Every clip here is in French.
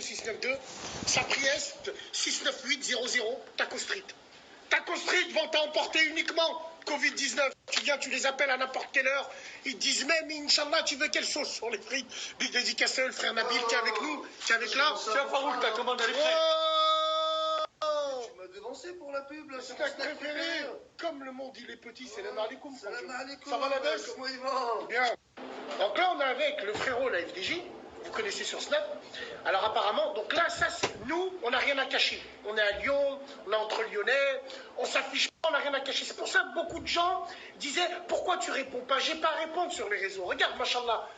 692, Sapriest 69800, Taco Street. Taco Street vont t'emporter uniquement Covid-19. Tu viens, tu les appelles à n'importe quelle heure. Ils te disent même, Inch'Allah, tu veux quelle sauce sur les frites? Big dédicace, le frère Nabil qui est avec nous, qui est avec là. Tiens, Farouk, ta commande elle est prête. Tu m'as devancé pour la pub, là. C'est ta préférée. Comme le monde il est petit, c'est la alaikum. Salam alaikum. Ça va la baisse? Comment il va? Bien. Donc là, on est avec le frérot, la FDJ. Vous connaissez sur Snap. Alors apparemment, donc là, ça, nous, on n'a rien à cacher. On est à Lyon, on est entre Lyonnais, on s'affiche pas, on n'a rien à cacher. C'est pour ça que beaucoup de gens disaient, pourquoi tu réponds pas? J'ai pas à répondre sur les réseaux. Regarde, machallah,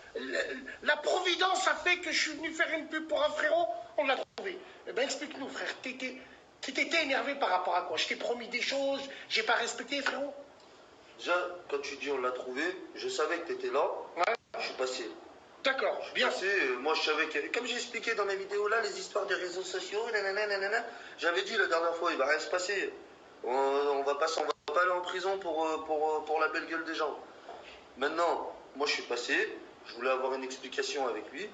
la providence a fait que je suis venu faire une pub pour un frérot, on l'a trouvé. Eh bien, explique-nous, frère, t'étais énervé par rapport à quoi? Je t'ai promis des choses, j'ai pas respecté, frérot? Déjà, quand tu dis on l'a trouvé, je savais que tu étais là. Ouais. Je suis passé. D'accord, bien. Moi, je savais que, comme j'ai expliqué dans mes vidéos là, les histoires des réseaux sociaux, j'avais dit la dernière fois, il va rien se passer. On va pas aller en prison pour la belle gueule des gens. Maintenant, moi, je suis passé. Je voulais avoir une explication avec lui.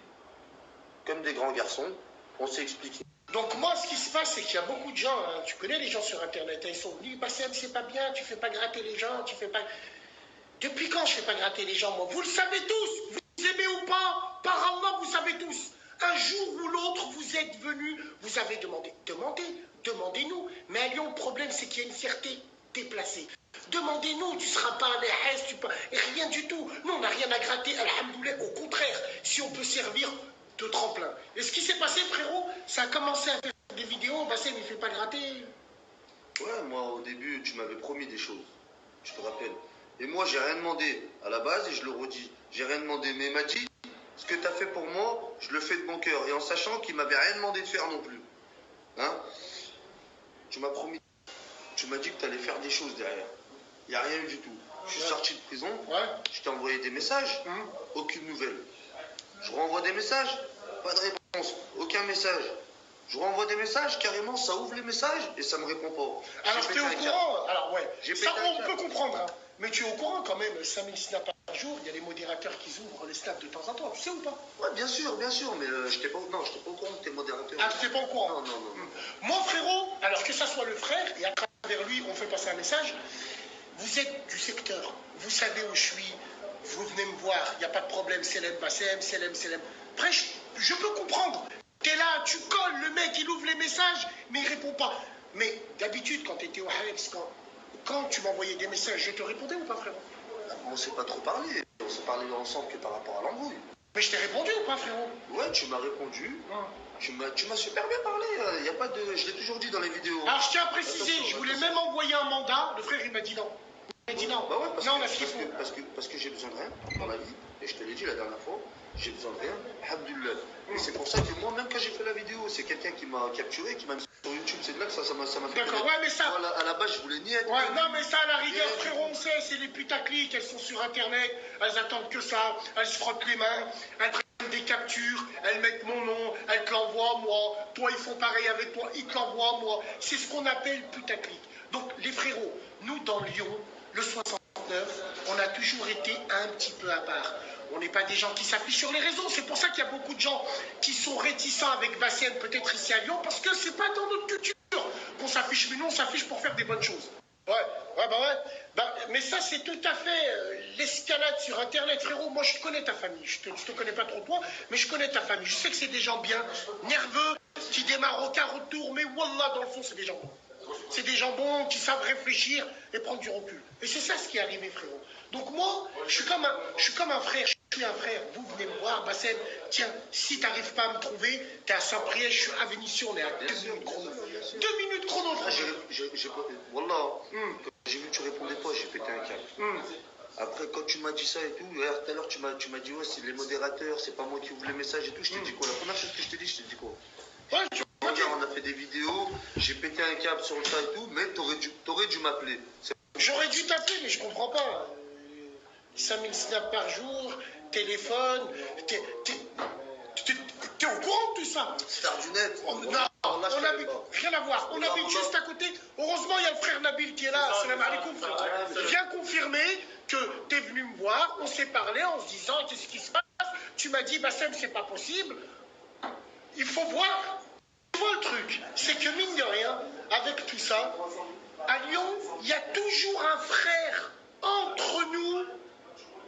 Comme des grands garçons, on s'est expliqué. Donc moi, ce qui se passe, c'est qu'il y a beaucoup de gens, hein, tu connais les gens sur Internet, hein, ils sont venus, Bassem, c'est pas bien, tu fais pas gratter les gens, tu fais pas... Depuis quand je fais pas gratter les gens, moi? Vous le savez tous, vous aimez ou pas, par Allah, vous savez tous. Un jour ou l'autre, vous êtes venus, vous avez demandé. Demandez-nous. Mais à Lyon, le problème, c'est qu'il y a une fierté déplacée. Demandez-nous, tu seras pas à l'ES, tu peux... Et rien du tout. Nous, on n'a rien à gratter, alhamdoulilah, au contraire, si on peut servir de tremplin. Et ce qui s'est passé, frérot, ça a commencé à faire des vidéos, Bassem, il fait pas gratter. Ouais, moi, au début, tu m'avais promis des choses, je te rappelle. Et moi, j'ai rien demandé à la base et je le redis. J'ai rien demandé, mais il m'a dit, ce que tu as fait pour moi, je le fais de bon cœur. Et en sachant qu'il m'avait rien demandé de faire non plus. Hein? Tu m'as promis, tu m'as dit que tu allais faire des choses derrière. Il n'y a rien eu du tout. Je suis sorti de prison, je t'ai envoyé des messages, aucune nouvelle. Je renvoie des messages, pas de réponse, aucun message. Je renvoie des messages, carrément, ça ouvre les messages et ça me répond pas. Alors tu es au courant, alors ouais, ça on peut comprendre, hein. Mais tu es au courant quand même, 5000 snaps par jour, il y a les modérateurs qui ouvrent les snaps de temps en temps, tu sais ou pas? Ouais, bien sûr, mais je n'étais pas au courant que tu es modérateur. Ah, tu n'étais pas au courant? Non. Moi, frérot, alors que ça soit le frère, et à travers lui, on fait passer un message, vous êtes du secteur, vous savez où je suis, vous venez me voir, il n'y a pas de problème, Selem, Bassem, Selem. Après, je peux comprendre. T'es là, tu colles, le mec, il ouvre les messages, mais il répond pas. Mais d'habitude, quand tu étais au Haïs, quand tu m'envoyais des messages, je te répondais ou pas, frérot? On ne s'est pas trop parlé. On s'est parlé ensemble que par rapport à l'embrouille. Mais je t'ai répondu ou pas, frérot? Ouais, tu m'as répondu. Tu m'as super bien parlé. Y a pas de... Je l'ai toujours dit dans les vidéos. Alors, je tiens à préciser, je voulais même envoyer un mandat. Le frère, il m'a dit non. Il m'a dit non. Bah ouais, parce que j'ai besoin de rien dans la vie. Et je te l'ai dit la dernière fois. J'ai besoin de rien. Alhamdoulilah. Et c'est pour ça que moi, même quand j'ai fait la vidéo, c'est quelqu'un qui m'a capturé, qui m'a mis sur YouTube. C'est de là que ça m'a fait. D'accord, ouais, mais ça. Moi, à la base, je voulais ni être. Ouais, non, mais ça, à la rigueur, frérot, on sait, c'est les putaclics. Elles sont sur Internet. Elles attendent que ça. Elles se frottent les mains. Elles prennent des captures. Elles mettent mon nom. Elles te l'envoient, moi. Toi, ils font pareil avec toi. Ils te l'envoient, moi. C'est ce qu'on appelle putaclic. Donc, les frérots, nous, dans Lyon, le 69, on a toujours été un petit peu à part. On n'est pas des gens qui s'affichent sur les réseaux. C'est pour ça qu'il y a beaucoup de gens qui sont réticents avec Bassem, peut-être ici à Lyon, parce que c'est pas dans notre culture qu'on s'affiche. Mais nous, on s'affiche pour faire des bonnes choses. Ouais. Mais ça, c'est tout à fait l'escalade sur Internet, frérot. Moi, je connais ta famille. Je te connais pas trop toi, mais je connais ta famille. Je sais que c'est des gens bien, nerveux, qui démarrent au quart retour, mais wallah, dans le fond, c'est des gens bons. C'est des gens bons qui savent réfléchir et prendre du recul. Et c'est ça ce qui est arrivé, frérot. Donc moi, je suis comme un frère. Je suis un frère. Vous venez me voir, Bassem. Tiens, si tu n'arrives pas à me trouver, tu es à Saint-Priest, je suis à Vénissieux, on est à 2 minutes chrono. 2 minutes chrono, Wallah, quand j'ai vu que tu répondais pas, j'ai pété un câble. Après, quand tu m'as dit ça et tout, tout à l'heure, tu m'as dit, ouais, c'est les modérateurs, c'est pas moi qui ouvre les messages et tout. Je t'ai dit quoi? La première chose que je t'ai dit, je t'ai dit quoi? Ouais, on a fait des vidéos, j'ai pété un câble sur le tas et tout, mais t'aurais dû m'appeler. J'aurais dû t'appeler, mais je comprends pas. 5000 snaps par jour, téléphone, t'es au courant de tout ça? Star du net. Non, on habite, rien à voir. On habite juste à côté. Heureusement, il y a le frère Nabil qui est là. Salam alaikum, frère. Viens confirmer que t'es venu me voir, on s'est parlé en se disant qu'est-ce qui se passe. Tu m'as dit, Bassem, c'est pas possible. il faut voir. Tu vois le truc, c'est que mine de rien, avec tout ça, à Lyon, il y a toujours un frère entre nous,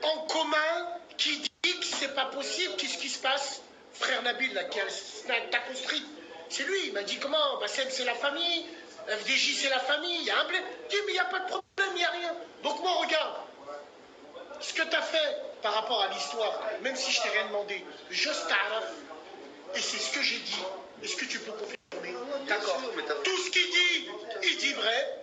en commun, qui dit que c'est pas possible. Qu'est-ce qui se passe? Frère Nabil, là, qui a le taco street, c'est lui, il m'a dit comment? Bassem, c'est la famille, FDJ, c'est la famille, il y a un blé. Il dit, mais il n'y a pas de problème, il n'y a rien. Donc moi, regarde, ce que tu as fait par rapport à l'histoire, même si je t'ai rien demandé, je t'arrête, et c'est ce que j'ai dit. Est-ce que tu peux confirmer? D'accord. Tout ce qu'il dit, il dit vrai.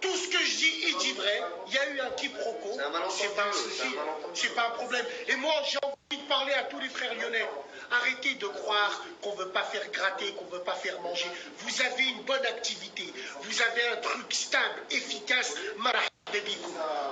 Tout ce que je dis, il dit vrai. Il y a eu un quiproquo. C'est pas un souci. C'est pas un problème. Et moi, j'ai envie de parler à tous les frères lyonnais. Arrêtez de croire qu'on ne veut pas faire gratter, qu'on ne veut pas faire manger. Vous avez une bonne activité. Vous avez un truc stable, efficace.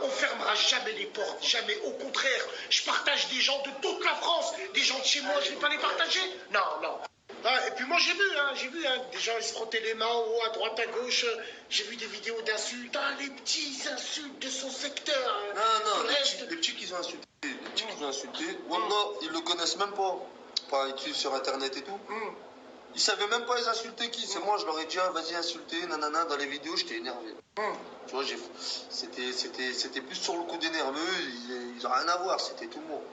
On fermera jamais les portes, jamais. Au contraire, je partage des gens de toute la France, des gens de chez moi, je ne vais pas les partager. Non, non. Ah, et puis moi j'ai vu, des gens ils se frottaient les mains en haut, à droite, à gauche. J'ai vu des vidéos d'insultes, les petits insultes de son secteur. Non, les petits qu'ils ont insultés, Wallah, ils le connaissent même pas. Pas écrire sur internet et tout. Ils savaient même pas les insulter qui. C'est moi, je leur ai dit, vas-y insulter, nanana, dans les vidéos, j'étais énervé. Tu vois, c'était plus sur le coup des nerveux, ils ont rien à voir, c'était tout le monde.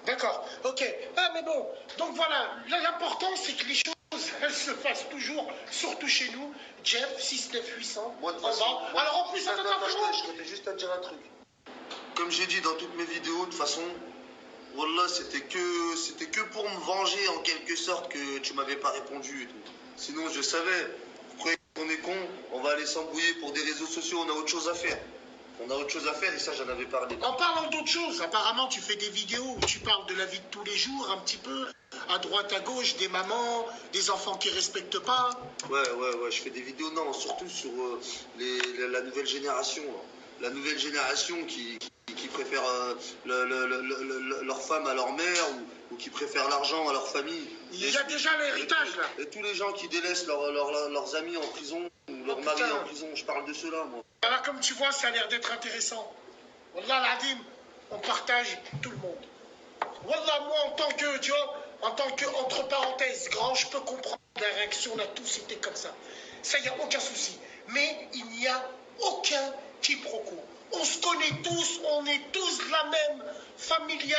D'accord, ok. Ah, mais bon, donc voilà, l'important c'est que les choses, elles se fassent toujours, surtout chez nous. Jeff, 69800, Moi, de toute en façon, bas. Alors en plus, attends, je voulais juste te dire un truc. Comme j'ai dit dans toutes mes vidéos, de toute façon, Wallah, c'était que pour me venger en quelque sorte que tu m'avais pas répondu et tout. Sinon, je savais, vous croyez qu'on est con, on va aller s'embrouiller pour des réseaux sociaux, on a autre chose à faire. On a autre chose à faire et ça, j'en avais parlé. En parlant d'autre chose, apparemment, tu fais des vidéos où tu parles de la vie de tous les jours, un petit peu, à droite, à gauche, des mamans, des enfants qui respectent pas. Ouais, je fais des vidéos, non, surtout sur la nouvelle génération. La nouvelle génération qui préfère leur femme à leur mère ou qui préfèrent l'argent à leur famille. Il y a déjà l'héritage, là. Et tous les gens qui délaissent leurs amis en prison ou leurs maris en prison, je parle de ceux-là, moi. Là, comme tu vois, ça a l'air d'être intéressant. Wallah, l'Adim, on partage tout le monde. Wallah, moi, en tant que, tu vois, entre parenthèses, grand, je peux comprendre la réaction, on a tous été comme ça. Ça, il n'y a aucun souci. Mais il n'y a aucun quiproquo. On se connaît tous, on est tous de la même familia.